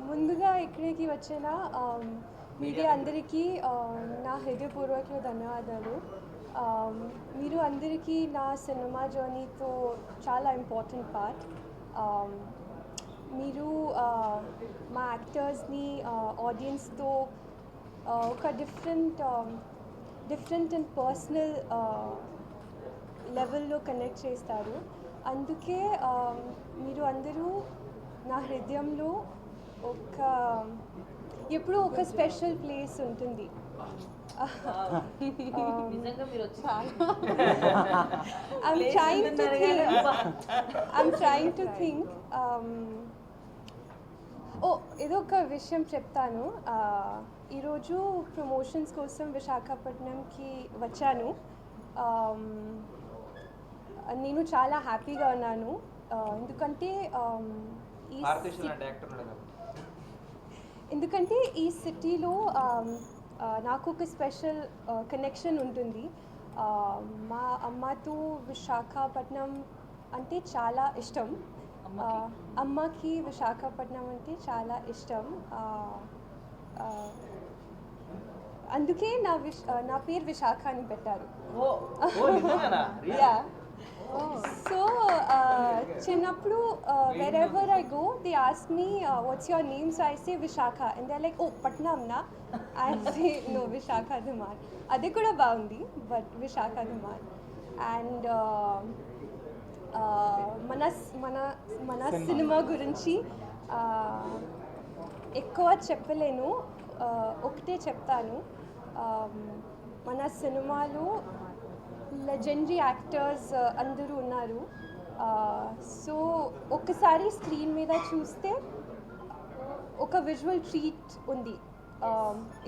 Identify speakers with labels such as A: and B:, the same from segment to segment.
A: ముందుగా ఇక్కడికి వచ్చిన మీడియా అందరికీ నా హృదయపూర్వక ధన్యవాదాలు. మీరు అందరికీ నా సినిమా జర్నీతో చాలా ఇంపార్టెంట్ పార్ట్. మీరు మా యాక్టర్స్ని ఆడియన్స్తో ఒక డిఫరెంట్ అండ్ పర్సనల్ లెవెల్లో కనెక్ట్ చేస్తారు. అందుకే మీరు అందరూ నా హృదయంలో ఎప్పుడూ ఒక స్పెషల్ ప్లేస్ ఉంటుంది. I'm trying to think. ఇదొక విషయం చెప్తాను. ఈరోజు ప్రమోషన్స్ కోసం విశాఖపట్నంకి వచ్చాను. నేను చాలా హ్యాపీగా ఉన్నాను, ఎందుకంటే ఈ సిటీలో నాకు ఒక స్పెషల్ కనెక్షన్ ఉంటుంది. మా అమ్మతో విశాఖపట్నం అంటే చాలా ఇష్టం. అమ్మకి విశాఖపట్నం అంటే చాలా ఇష్టం. అందుకే నా పేరు విశాఖ అని పెట్టారు. సో చిన్నప్పుడు wherever I go they ask me what's your name, so I say Vishakha and they're like, oh Patnam na. I say no, Vishakha Dhiman. Adi kuda baagundi, but Vishakha Dhiman. And మన cinema గురించి ఎక్కువ చెప్పలేను, ఒకటే చెప్తాను. మన సినిమాలో legendary actors అందరూ ఉన్నారు. సో ఒక్కసారి స్క్రీన్ మీద చూస్తే ఒక విజువల్ ట్రీట్ ఉంది.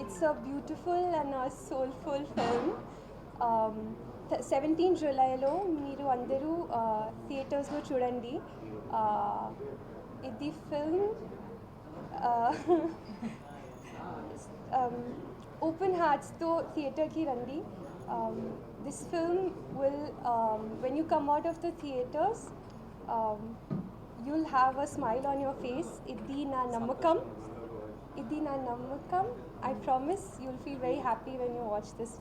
A: It's a beautiful and soulful film. 17 జూలైలో మీరు అందరూ థియేటర్స్లో చూడండి. ఇది ఫిల్మ్ ఓపెన్ హార్ట్స్తో థియేటర్కి రండి. This film will, when you come out of the theaters, you'll have a smile on your face. Idi na namakam. I promise you'll feel very happy when you watch this film.